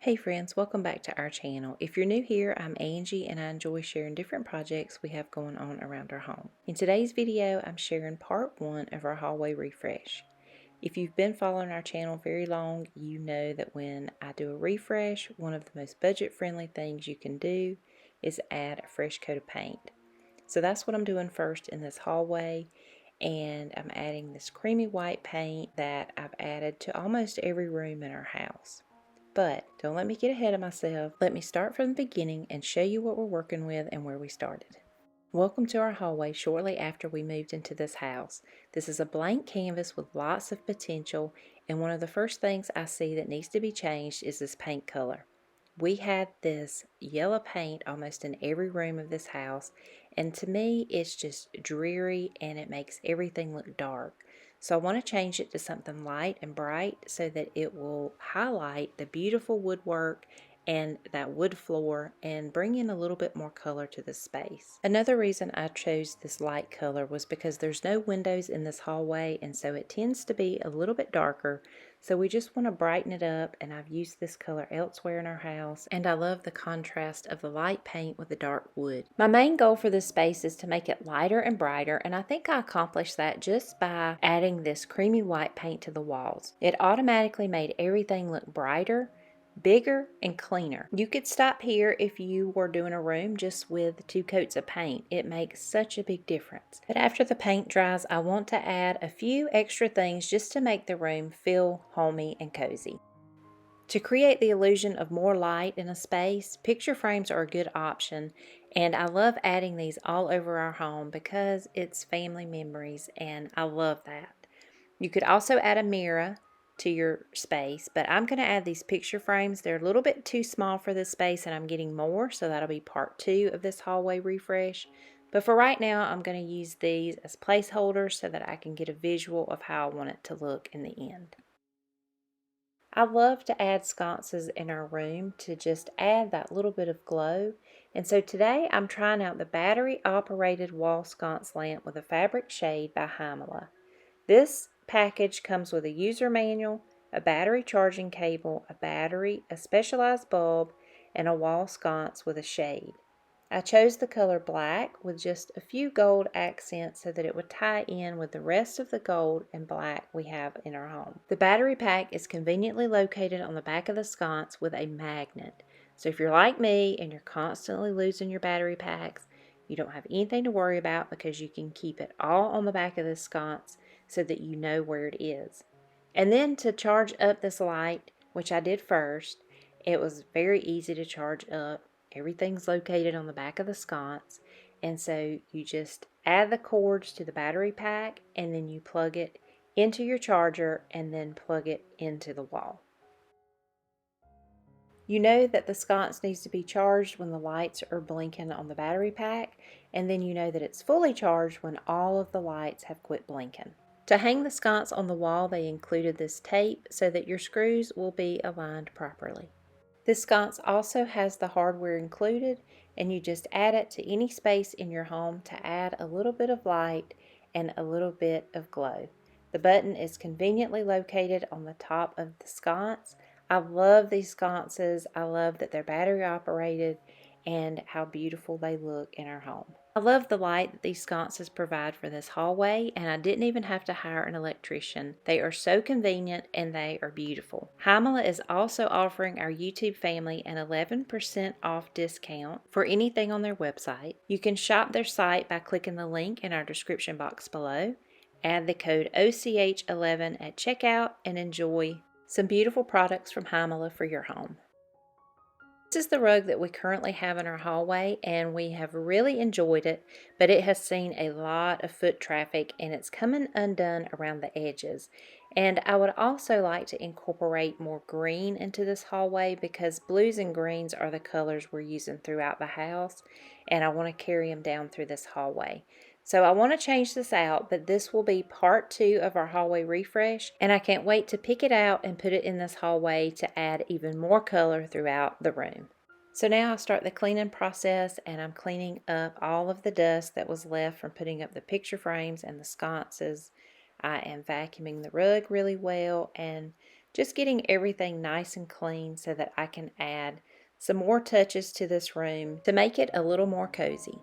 Hey friends, welcome back to our channel. If you're new here, I'm Angie and I enjoy sharing different projects we have going on around our home. In today's video, I'm sharing part 1 of our hallway refresh. If you've been following our channel very long, you know that when I do a refresh, one of the most budget-friendly things you can do is add a fresh coat of paint. So that's what I'm doing first in this hallway, and I'm adding this creamy white paint that I've added to almost every room in our house. But don't let me get ahead of myself. Let me start from the beginning and show you what we're working with and where we started. Welcome to our hallway shortly after we moved into this house. This is a blank canvas with lots of potential, and one of the first things I see that needs to be changed is this paint color. We had this yellow paint almost in every room of this house, and to me it's just dreary and it makes everything look dark. So I want to change it to something light and bright so that it will highlight the beautiful woodwork and that wood floor and bring in a little bit more color to the space. Another reason I chose this light color was because there's no windows in this hallway, and so it tends to be a little bit darker. So we just want to brighten it up, and I've used this color elsewhere in our house, and I love the contrast of the light paint with the dark wood. My main goal for this space is to make it lighter and brighter, and I think I accomplished that just by adding this creamy white paint to the walls. It automatically made everything look brighter, bigger, and cleaner. You could stop here if you were doing a room just with 2 coats of paint. It makes such a big difference. But after the paint dries, I want to add a few extra things just to make the room feel homey and cozy. To create the illusion of more light in a space, picture frames are a good option, and I love adding these all over our home because it's family memories, and I love that. You could also add a mirror to your space, but I'm going to add these picture frames. They're a little bit too small for this space, and I'm getting more, so that'll be part 2 of this hallway refresh. But for right now, I'm going to use these as placeholders so that I can get a visual of how I want it to look in the end. I love to add sconces in our room to just add that little bit of glow. And so today I'm trying out the battery operated wall sconce lamp with a fabric shade by Hymala. This package comes with a user manual, a battery charging cable, a battery, a specialized bulb, and a wall sconce with a shade. I chose the color black with just a few gold accents so that it would tie in with the rest of the gold and black we have in our home. The battery pack is conveniently located on the back of the sconce with a magnet. So if you're like me and you're constantly losing your battery packs, you don't have anything to worry about because you can keep it all on the back of the sconce so that you know where it is. And then to charge up this light, which I did first, it was very easy to charge up. Everything's located on the back of the sconce, and so you just add the cords to the battery pack and then you plug it into your charger and then plug it into the wall. You know that the sconce needs to be charged when the lights are blinking on the battery pack, and then you know that it's fully charged when all of the lights have quit blinking. To hang the sconce on the wall, they included this tape so that your screws will be aligned properly. This sconce also has the hardware included, and you just add it to any space in your home to add a little bit of light and a little bit of glow. The button is conveniently located on the top of the sconce. I love these sconces. I love that they're battery operated and how beautiful they look in our home. I love the light that these sconces provide for this hallway, and I didn't even have to hire an electrician. They are so convenient and they are beautiful. Hymala is also offering our YouTube family an 11% off discount for anything on their website. You can shop their site by clicking the link in our description box below. Add the code OCH11 at checkout and enjoy some beautiful products from Hymala for your home. This is the rug that we currently have in our hallway, and we have really enjoyed it, but it has seen a lot of foot traffic and it's coming undone around the edges. And I would also like to incorporate more green into this hallway because blues and greens are the colors we're using throughout the house, and I want to carry them down through this hallway. So I want to change this out, but this will be part 2 of our hallway refresh, and I can't wait to pick it out and put it in this hallway to add even more color throughout the room. So now I'll start the cleaning process, and I'm cleaning up all of the dust that was left from putting up the picture frames and the sconces. I am vacuuming the rug really well and Just getting everything nice and clean so that I can add some more touches to this room to make it a little more cozy.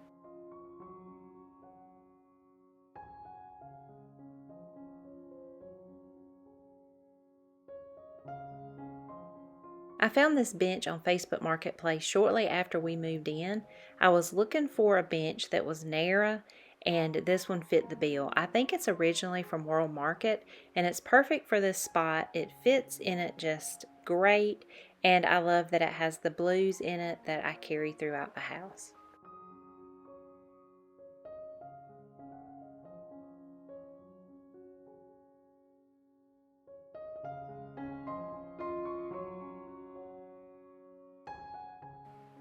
I found this bench on Facebook Marketplace shortly after we moved in. I was looking for a bench that was narrow, and this one fit the bill. I think it's originally from World Market, and it's perfect for this spot. It fits in it just great, and I love that it has the blues in it that I carry throughout the house.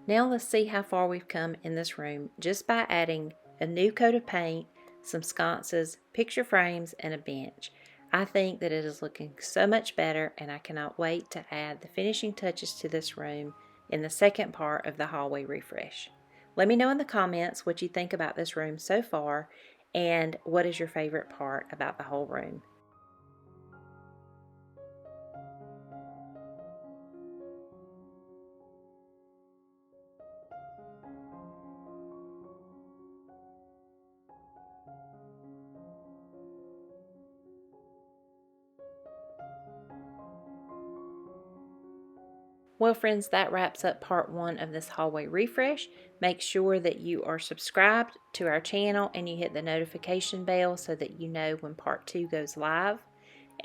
Now let's see how far we've come in this room just by adding a new coat of paint, some sconces, picture frames, and a bench. I think that it is looking so much better, and I cannot wait to add the finishing touches to this room in the second part of the hallway refresh. Let me know in the comments what you think about this room so far, and what is your favorite part about the whole room. Well, friends, that wraps up part one of this hallway refresh. Make sure that you are subscribed to our channel and you hit the notification bell so that you know when part two goes live.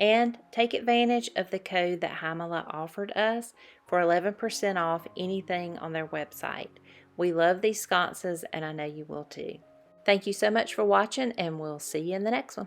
And take advantage of the code that Heimala offered us for 11% off anything on their website. We love these sconces, and I know you will too. Thank you so much for watching, and we'll see you in the next one.